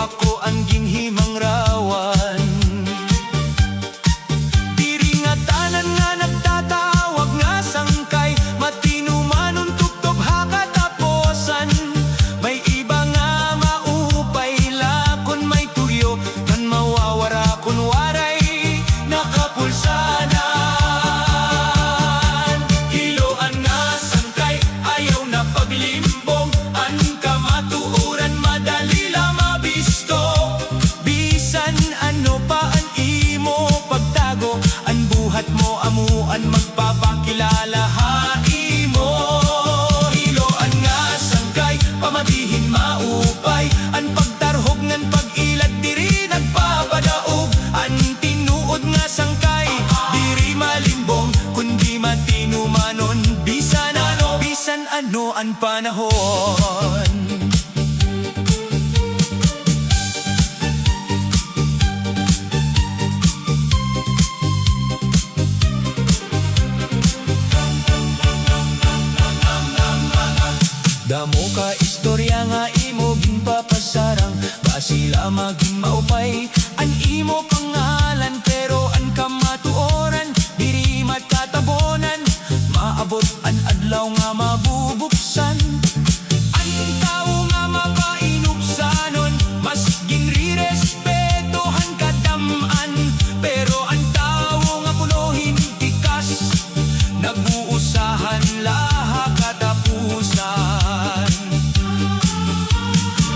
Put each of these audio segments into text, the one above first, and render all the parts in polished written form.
ako ang ginhimang rawan. Diri nga tanan nga nagtatawag nga sangkay, matino manon tugtog ha kataposan. May iba nga maupay lakon may tuyo, kan mawawara kun waray nakapulsanan. Hiloan nga sangkay, ayaw na paglimbong, an kamatuuran madali la mabisto. Bisan ano pa an imo pagtago, an buhat mo amuan magpapakilala ha imo. Hiloan nga sangkay, pamatihin maupay, an pagtarhog ngan pag-ilad diri nagpapadaog. An tinuod nga sangkay, diri malimbong, kundi matinumanon. Bisan ano ang panahon. Damo ka istorya nga imo ginpapasarang, basila maging maupay an imo pangalan. Pero an kamatuoran, diri matkatabonan, maabot an adlaw nga mabubuksan. An tao nga mapainupsanon, mas ginrirespetuhan kadaman. Pero ang tao nga punuhin tikas, nag-uusahan laha katapusan.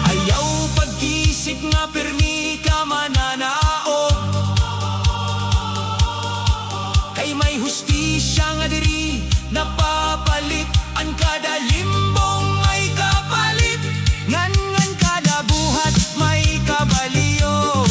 Ayaw pag-isip nga permi ka mananao, kay may hustisya nga diri napapalit. An kada limbong may kapalit, ngan kada buhat may kabaliyo.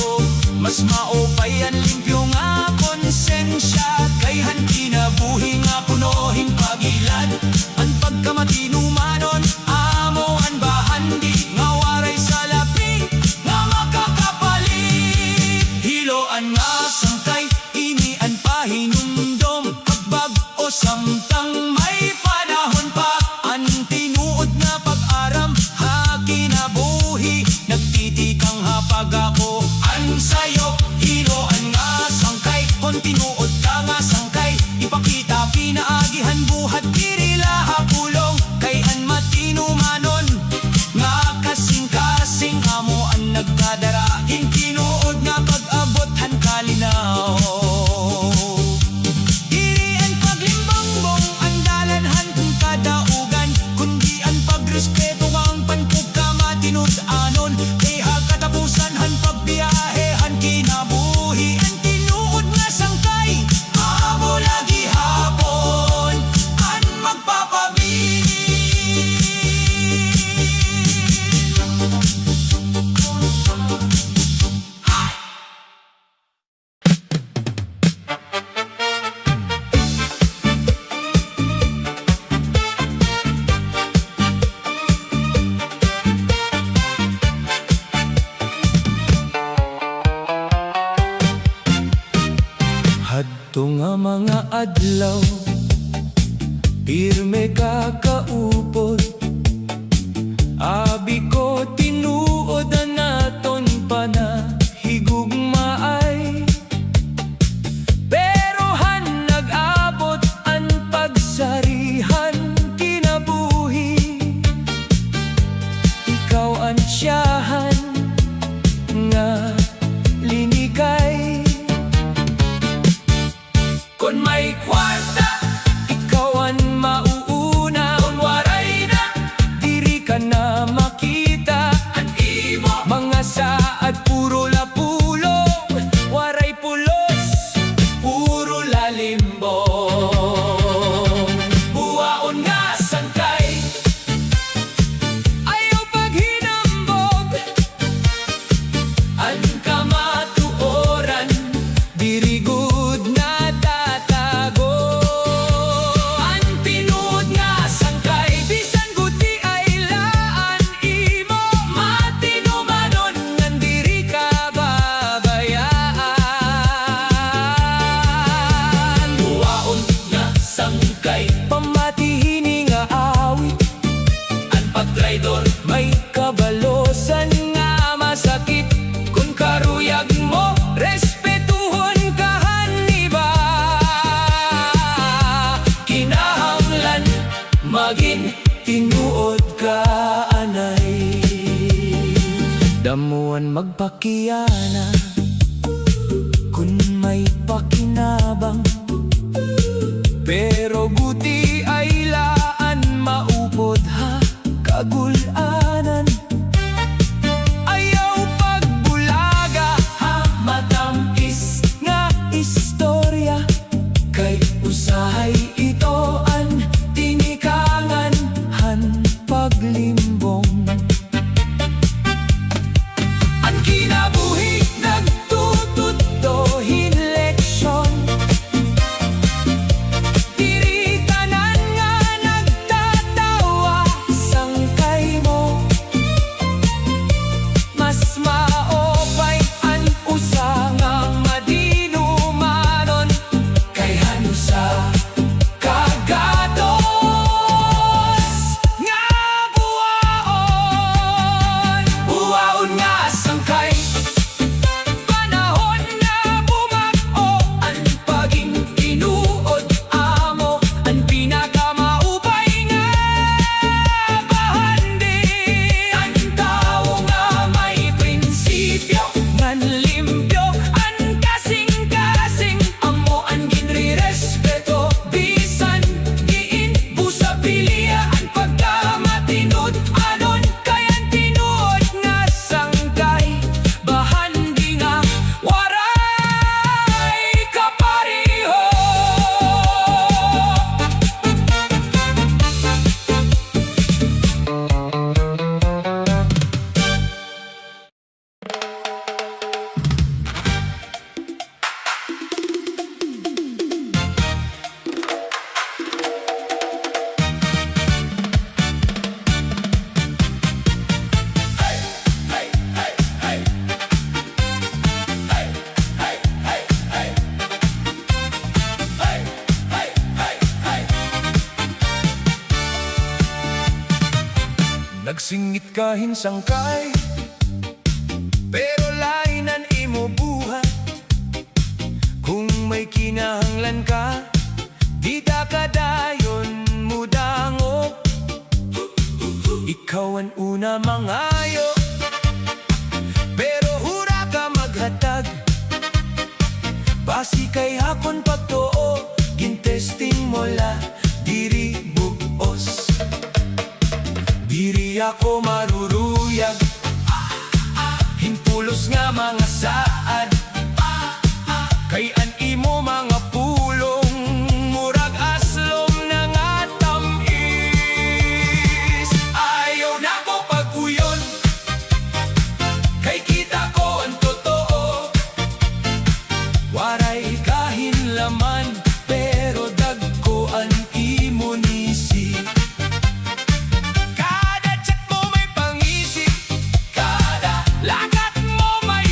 Mas maupay an limpyo nga konsensya, kay han kinabuhi nga punohin pagilad. An pagkamatinumanon amo an bahandi, nga waray sa lapi nga makakapalit. Hiloan nga sangkay, ini an pahinumdom, pagbag-o samtang may panahon pa. An tinuod nga pag-aram ha kinabuhi, nagtitikang hapag ako an sayo. Hiloan nga sangkay, kon tinuod ka nga sangkay, ipakita pinaagihan buhat diri laha pulong. Kay an matinumanon nga kasing-kasing amo an nagkadara, tinuod nga pag-abot han kalinaw. Diri an paglimbongbong ang dalanhan kung kadaugan, kundi ang pagrespeto ang panpugkamatinud-anon. Kay katapusan han pagbiyahe han kinabuhi, an tinuod nga sangkay amo lagi hapon an magpapabilin. Hadto nga mga adlaw, pirme ka kaupod, abi ko tinuod naton panahigugmaay. Pero han nag-abot an pagsarihan kinabuhi, ikaw an siyahan nga linikay. Kon may kwarta, ikaw ang mauuna. Kon waray na, Damuan magpakiyana kun may pakinabang, pero guti ay laan maupod ha kagulanan. Ayaw pagbulaga ha matamis nga istorya, kay usahay ito an tinikangan han paglimbong. Ang kinabuhi nagtututohin leksyon, diri tanan nga nagtatawa sangkay mo. Mas maopay ang usa nga madinumanon, kay hanusa kagatos nga buwaon. Buwaon nga sangkay, panahon nga bumag-o, ang paging tinuod amo, ang pinakamaupay nga bahandi. Ang tao nga may prinsipyo, ngan limpyo, ang kasing-kasing, amo ang ginri-respeto, bisan diin busa pilya ang pagkamatinod anon, kay ang tinuod nga sangkay bahandi nga waray kapareho. Nagsingit kahin sangkay, pero lainan imo buhat. Kung may kinahanglan ka, di ta kadayon mudango. Ikaw ang una mangayo, pero hura ka maghatag. Basi kay hakon pagtuo, gintesting mo la diri buos. Diri ako maruruyag, hinpulos nga mga saad, kay an imo mga pulong murag aslom na nga tamis. Ayaw na ko pag-uyon, kay kita ko ang totoo. Waray kahin laman, pero dagko ang imo nisi. Kada chat mo may pangisi, kada lagat mo may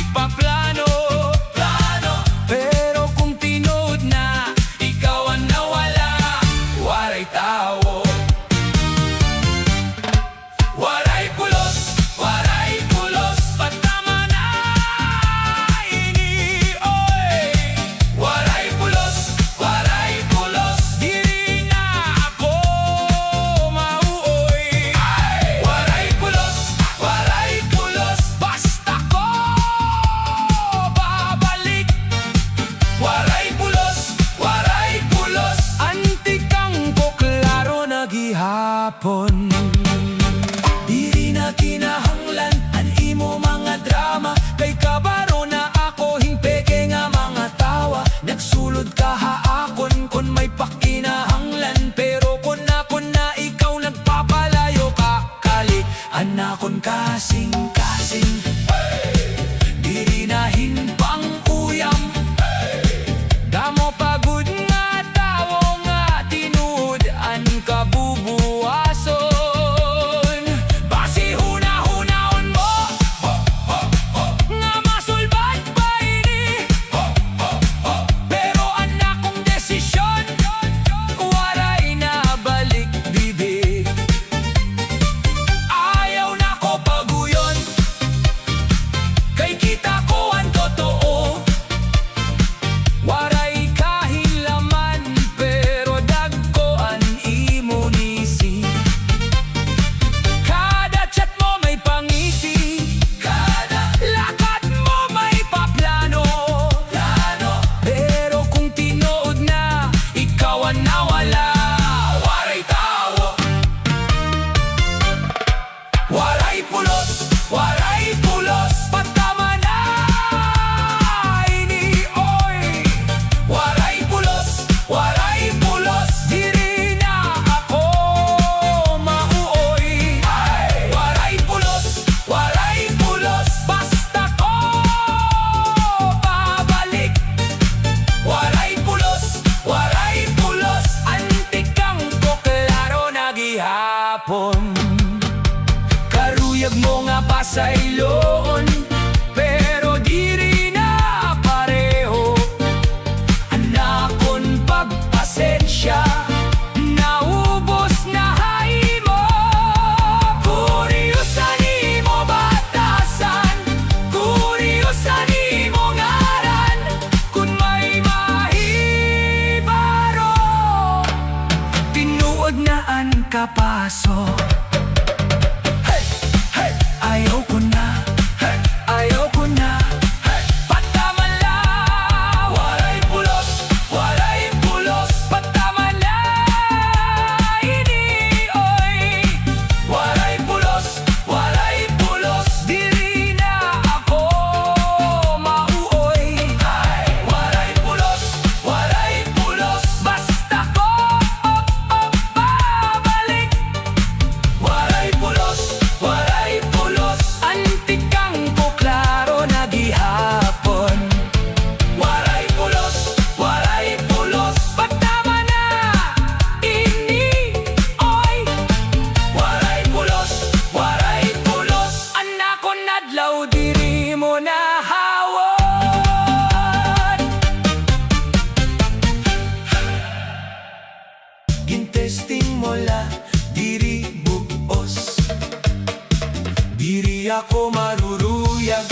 ako maruruyag.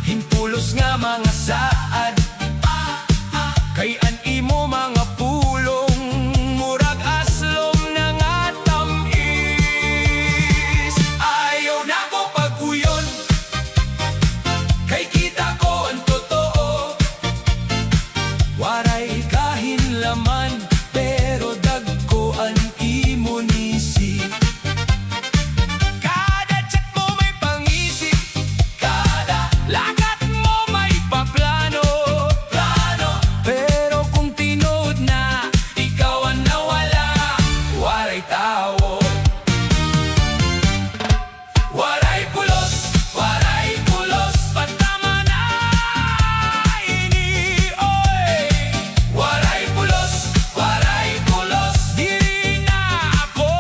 Himpulos nga mga saad, kay an imo mga pulong, murag aslom na nga tamis. Ayaw na ko pag-uyon, kay kita ko ang totoo. Waray kahinlaman, pero dagko ang imo nisi. Kada chat mo may pangisi, kada lagat mo may paplano. Pero kung tinood na, ikaw ang nawala. Waray tawo, waray pulos, patama na ini, oy. Waray pulos, dili na ako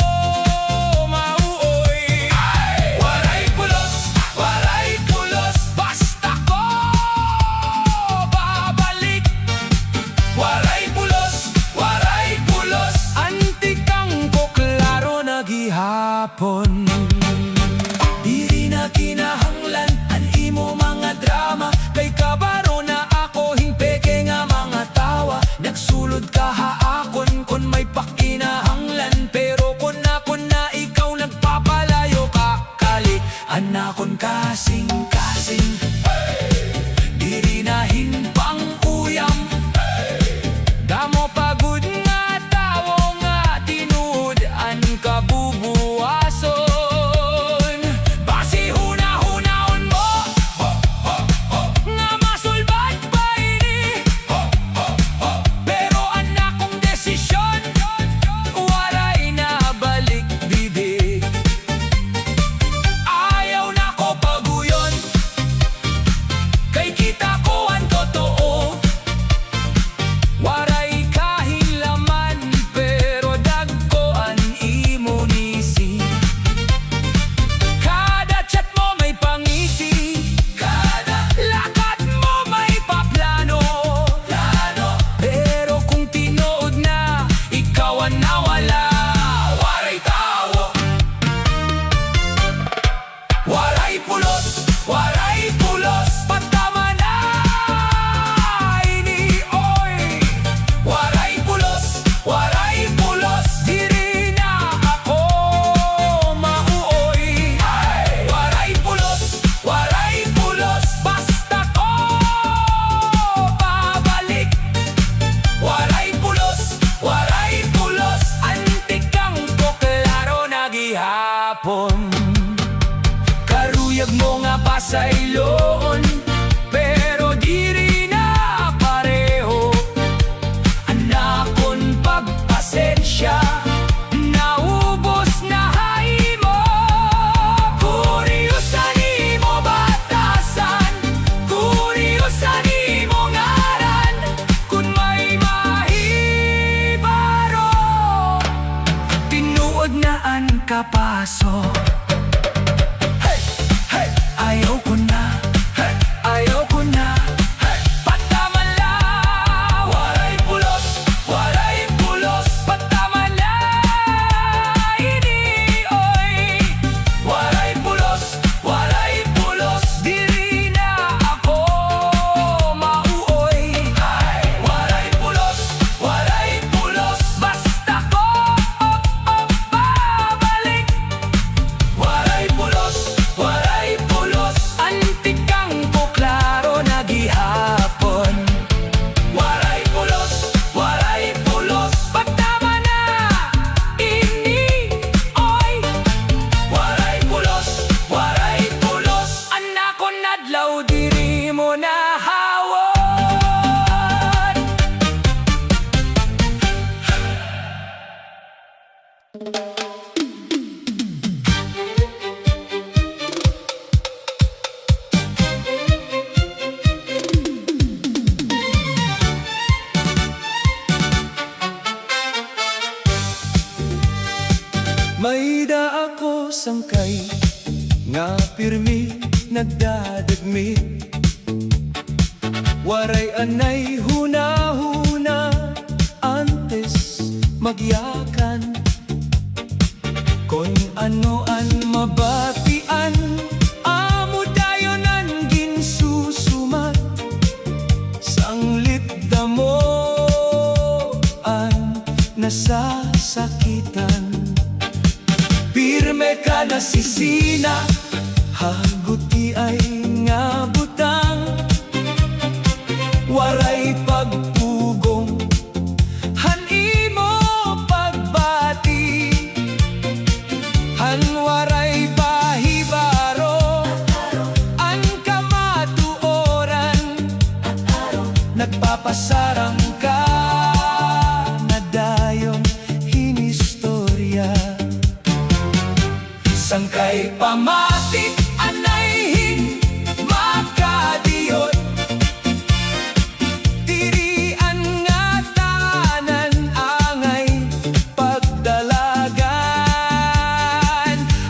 mauoy. Waray pulos, basta ko babalik. Waray pulos, antikang ko klaro na gihapon. Diri na kinahanglan ang imo mga drama, kay kabaro na ako hingpeke nga mga tawa. Nagsulod ka haakon kon may pakinahanglan, pero kun na ikaw nagpapalayo ka kali. Anakon kasing-kasing, diri na hinpang uyam. Damo pagod nga tawo nga tinuod ang kabubuason. Basi huna-hunaon mo nga masulbad pa ini, pero anak kong desisyon waray na balik bibi. Ayaw na ko paguyon, kay kita ko ang totoo. Waray kahinlaman, pero dagko ang imo nisi. Kada chat mo may pangisi, kada lakad mo may paplano. Pero kung tinood na, ikaw ang nawala. Waray tawo, waray pulos, patama na ini, oy. Waray pulos, diri na ako mauoy. Waray pulos, basta ko babalik. Waray pulos, antikang ko klaro na gihapon. Karuyag mo nga pasayloon, pero diri na pareho. Anakon pagpasensya, naubos na hay mo. Kuryosan imo batasan, kuryosan imo ngaran. Kung may mahibaro, tinuod na ang kapaso. Ayaw ko na, patama na. Waray pulos, patama na ini, oy. Waray pulos, diri na ako mauoy. Waray pulos, basta ko babalik. Waray pulos, antikang ko klaro na gihapon. Waray pulos, patama na ini, oy. Waray pulos, anak ko nadlaw diri mo na hawon. May da ako sangkay nga pirmi nagdadagmi. Waray anay huna-huna antes magyakan. Kung ano an mabatian nasisina, haguti ay nga butang, waray pagpugong, hanimo pagbati, han waray bahibaro, an kamatuoran, nagpapasarang ka na dayon hinistorya. Sangkay pamatik anayhin makadiyot, dirian nga tanan angay pagdalagan,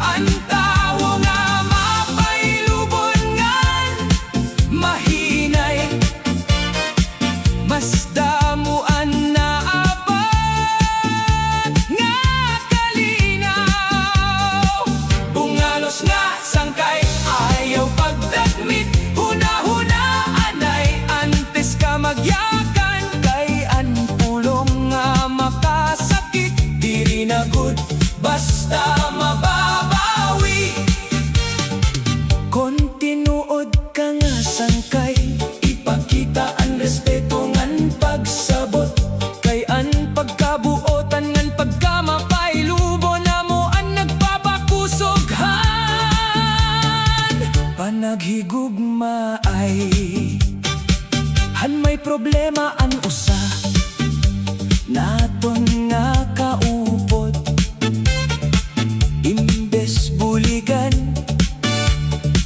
ang tawo nga mapailubongan, mahinay mas damuan na abad nga kalinaw. Bungalos nga sangkay ayaw pagdagmit, huna-huna anay antes ka magyakan, kay an pulong nga makasakit, diri na good basta mababawi. Kontinuod ka nga sangkay, ipakita ang respeto ngan pagsabot, kay an pagkabuotan ngan pagkamapailubo na mo ang nagpapakusoghan. Panaghigugma ay han may problema an usa, naton nga kaupot, imbes buligan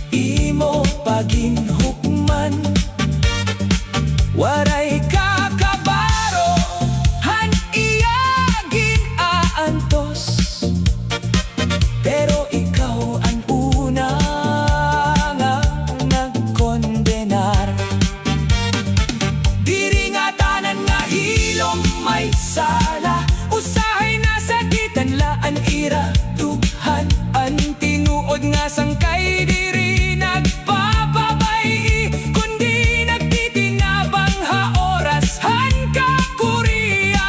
imo paginhukman, waray kakabaro, han iyagin aantos, pero ikaw ang una nga nagkondenar. Diri nga tanan nga hilom may sala, usahay na sakitan laan ira dughan, ang tinuod nga sangkay diri nagpapabay, kundi nagtitinabang ha oras han kakurian.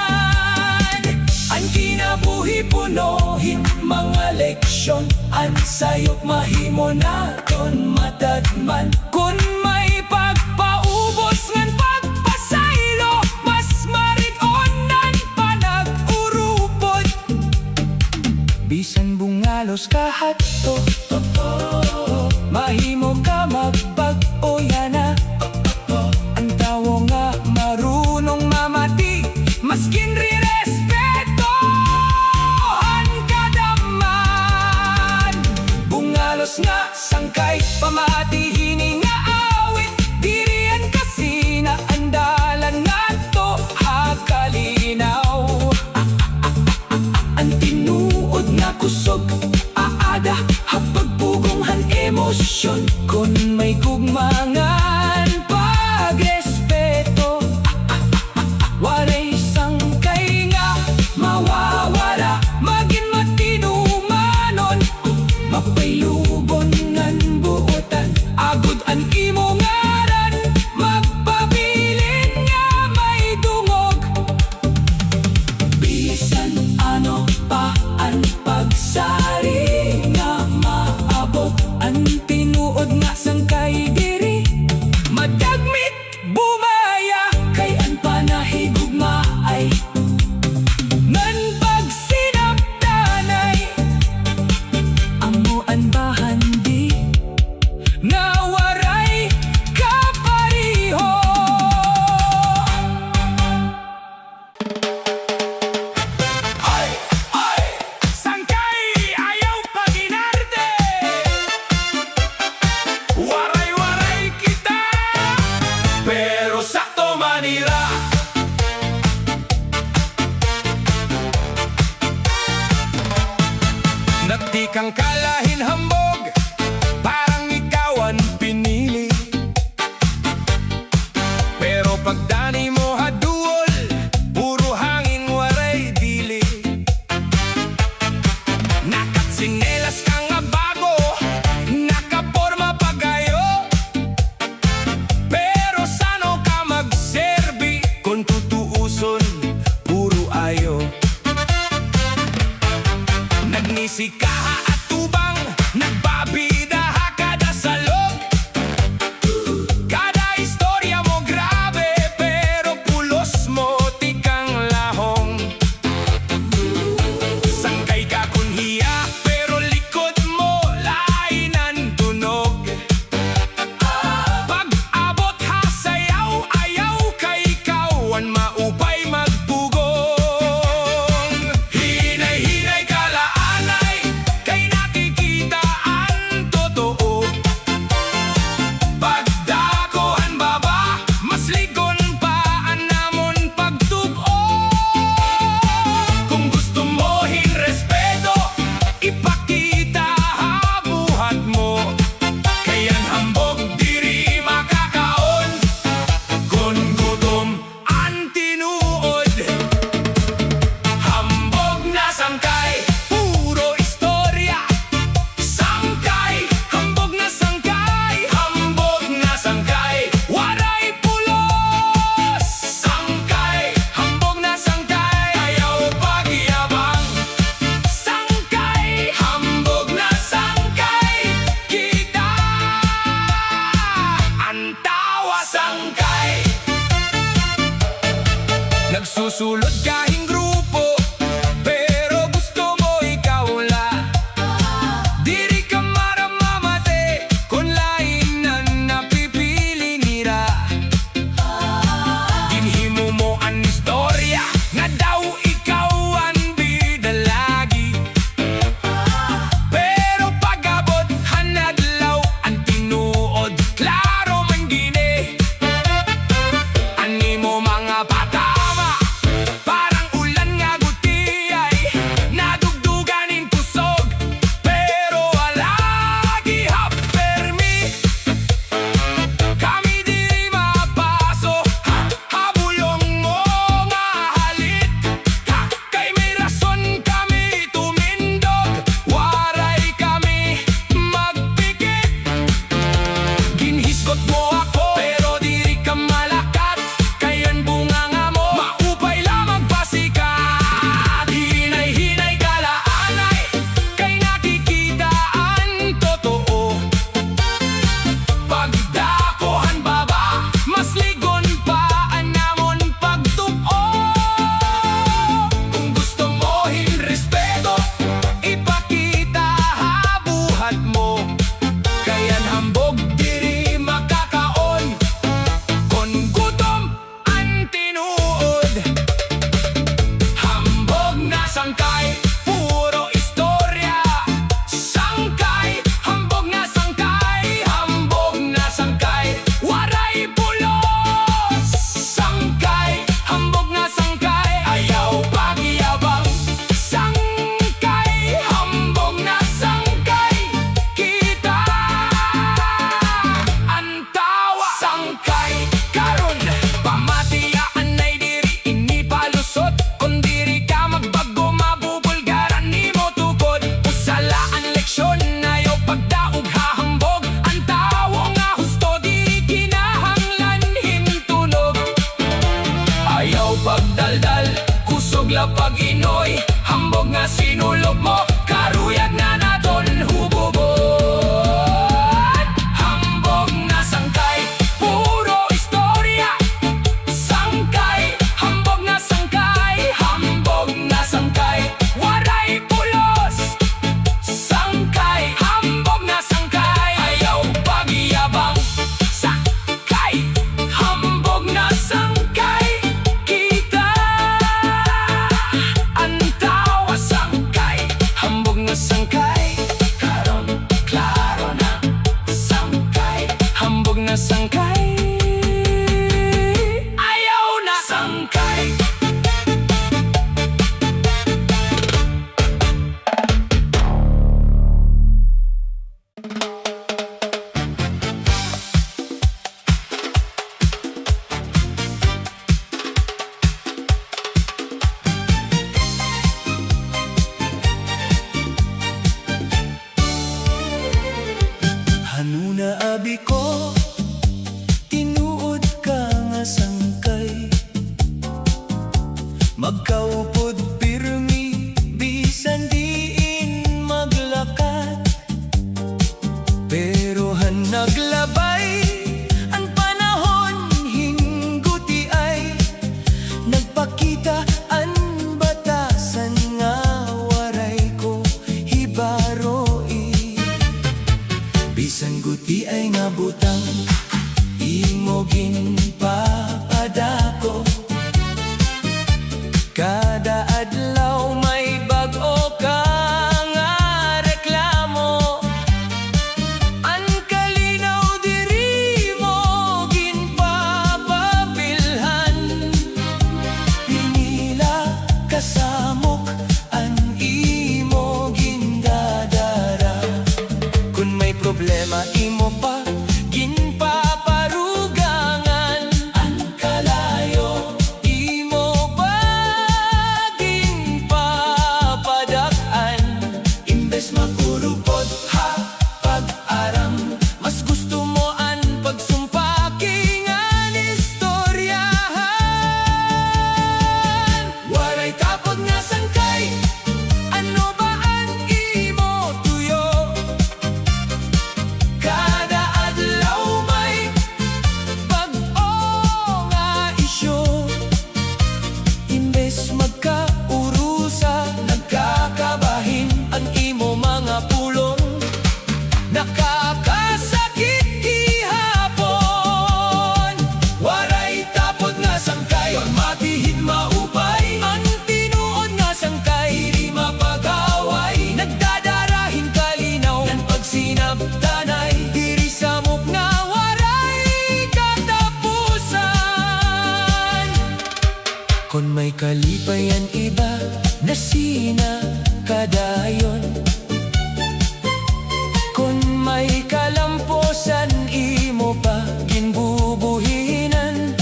Ang kinabuhi punohin mga leksyon, ang sayop mahimo naton matadman, kun may pagpaubos ngan pagpasaylo, mas marig-onan pa nag-urupod. Bisan bungalos kahato, mahimo ka magbag-o yana, ang tawo nga marunong mamati, maskin rirespeto han kadaman. Bungalos nga sangkay pamati hini nga awit, dirian kasi na andalan nato hakalinaw. Ang tinuod nga kusog aada, hapagpugong han emosyon, kun may gugmangan pagrespeto, waray sangkay nga mawawala, magin matinumanon, mapailubon ngan buotan, agud an imo ngaran, magpabilin nga may dungog. Bisan ano pa ang pagsari nga maabot, ang tinuod nga sangkay diri madagmit bumaya, kay an panahigugma ay ngan pagsinaptanay, amuan bahandi nga waray kapariho. Sangkay ayaw paginarte, Susulod kahing grupo, pero gusto mo ikaw la. Diri ka maramamate, kung lain na napipili nira. Ginhimo mo ang istorya, nga daw ikaw ang bida lagi. Pero pag-abot hanadlaw, ang tinuod, klaro man gini. Ani mo mga patama, parang ulan nga gutiyay, nadugduganin kusog, pero alagi hapermi. Kami di mapaso, habulong mo nga halit. Kay may rason kami tumindog, waray kami magpikit. Ginhisgot mo ako, pero diri ka malakat. Kayan bunga nga mo, maupay lamang pasikat. Hinay-hinay kalaanay, kay nakikita ang totoo. Pagdakohan baba, mas ligon pa ang namon pagtupo. Kung gusto mo respeto, ipakita habuhat mo. Kayan hambog diri makakaon, kon gutom ang tinuod. Hambog na sangkay, puro istorya. Sangkay, hambog na sangkay, hambog na sangkay, waray pulos. Sangkay, hambog na sangkay, ayaw pagyabang. Sangkay, hambog na sangkay, kita ang tawa. Sangkay, karon pamatiyaan nay diri ini palusot. Kung diri ka magbago, mabubulgaran nimo tukod. Usala ang leksyon, ayaw pagdaog hahambog. Ang tawo nga husto, diri kinahanglan himtulog. Ayaw pagdaldal, kusog la pag-inoy. Hambog nga sinulog mo, karuyag na naton hubobot. Hambog na sangkay, puro istorya. Sangkay, hambog na sangkay, hambog na sangkay, waray pulos. Sangkay, hambog na sangkay, ayaw pagyabang. Sangkay, hambog na sangkay, kita ang tawa. Sangkay, hambog na sangkay, karon klaro na. Sangkay, hambog na sangkay, ayaw na. Sangkay. Hanuna abi ko, tinuod ka nga sangkay. Magkaupod pirmi, bisan diin maglakat. Pero naglabay, ang panahon hingguti ay nagpakita ang batasan nga waray ko hibaroi. Bisan guti ay nabutang, imo ginpapadako. Kada adlaw may bag-o ka nga reklamo. Ang kalinaw diri mo ginpapabilhan. Pinila kasamok ang imo gindadara. Kung may problema imo pa ginpaparugangan. Ang kalayo imo pa ginpapadaan. Imbes magurupod ha pag-aram, mas gusto mo ang pagsumpaki nga istoryahan. Waray tapod nga sangkay, ano ba ang imo tuyo? Kada adlaw may bag-o nga isyo. kalipayan iba na sina kadayon. Kung may kalamposan imo pa ginbubuhinan,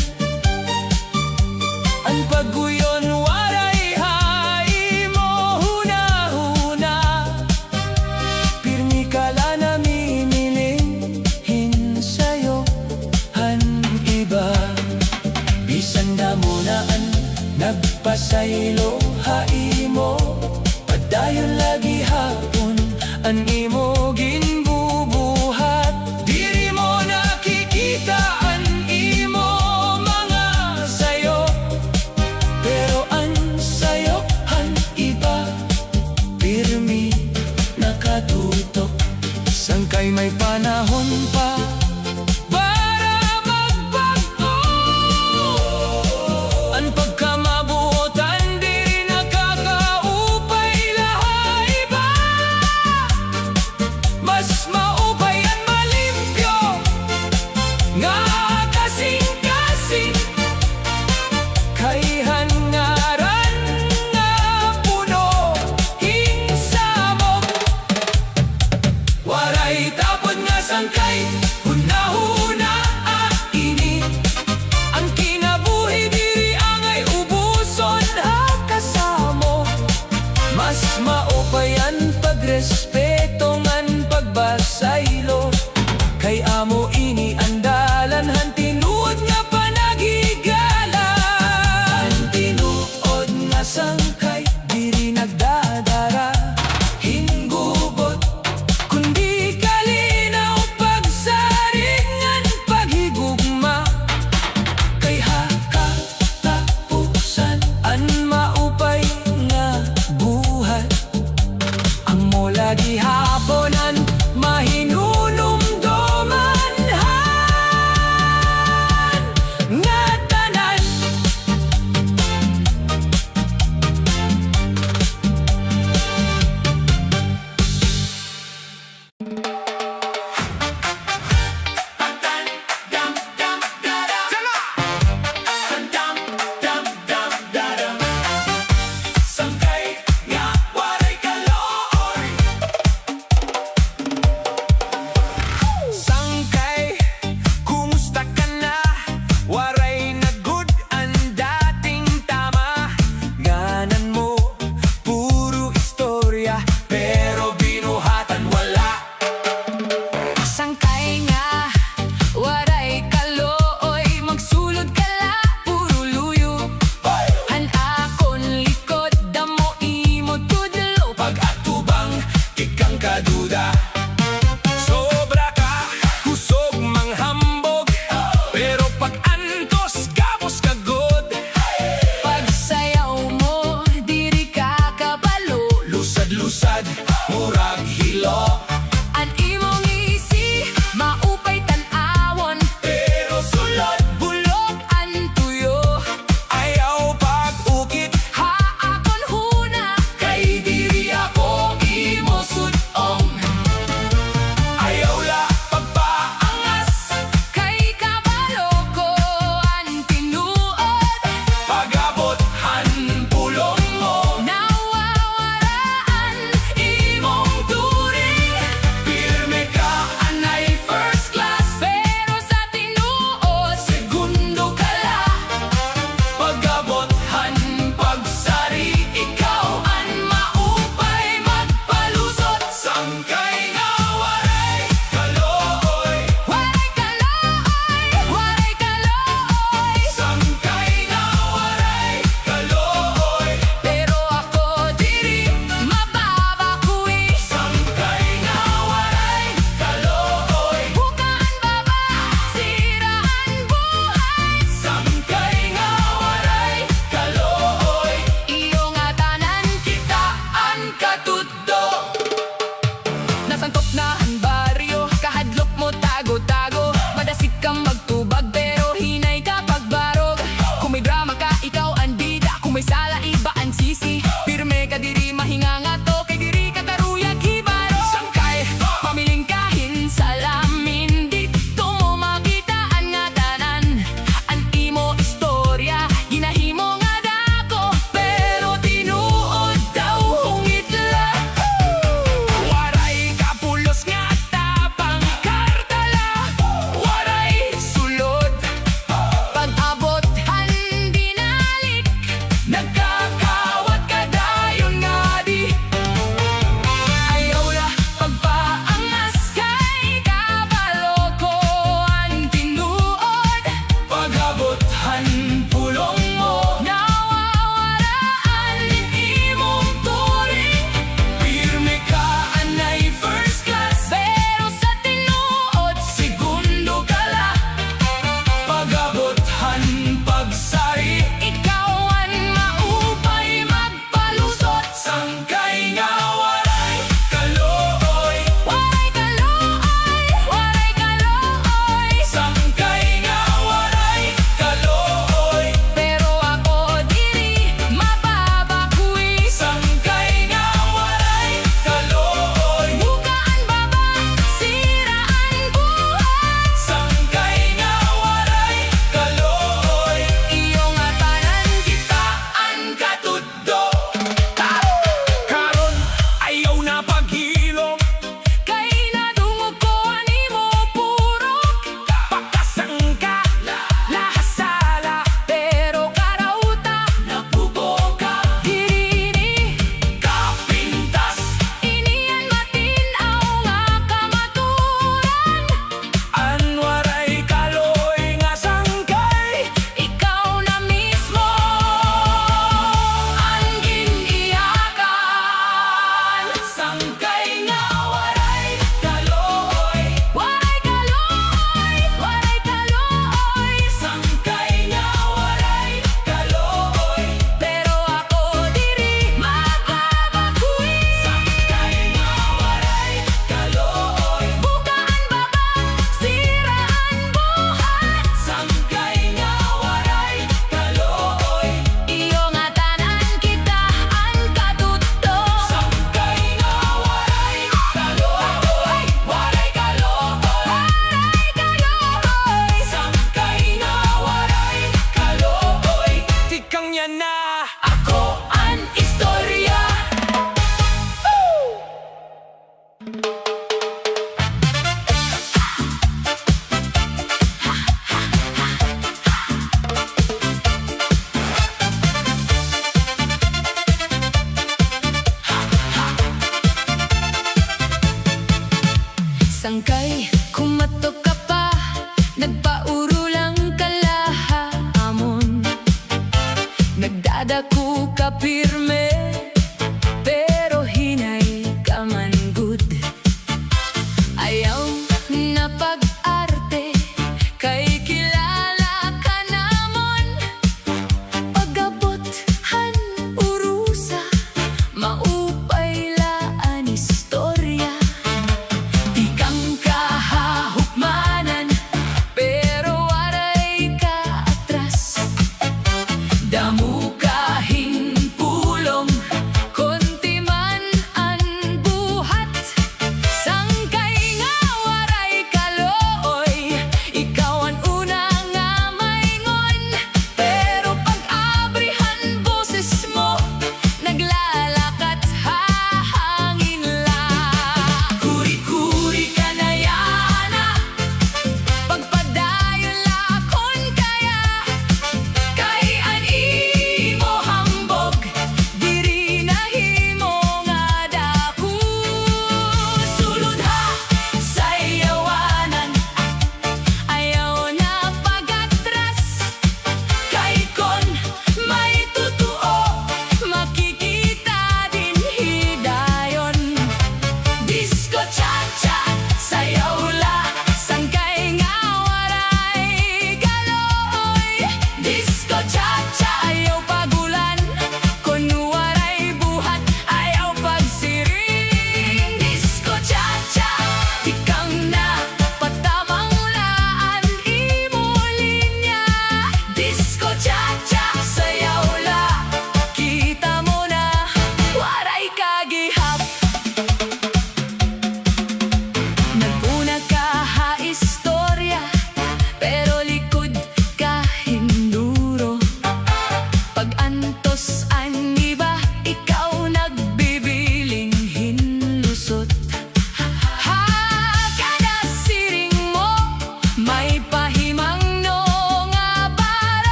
ang pagguyon waray hai mo huna-huna. Pirmi ka la namimiling hinsayo han iba. Bisan damo naan nagpasaylo hai mo, padayon lagi hapon an imo ginbubuhat. Diri mo nakikita an imo mga sayo, pero ang sayo han iba. Pirmi nakatutok, sangkay may panahon pa para magbago. Ang pagkamabuotan diri nakakaupay lahay ba. Mas maupay ang malimpyo nga kasing-kasing, kay hangaran nga puno hinsamok. Waray tapod nga sangkay huna-huna ini. Ang kinabuhi diri angay ubuson ha kasamo. Mas maupay ang pagrespeto ngan pagbasaylo, kay amo ini andalan han tinuod nga panagigala. Han tinuod nga sangkay diri nagdadara hingubot, kundi kalinaw pagsaylo.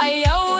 Ayaw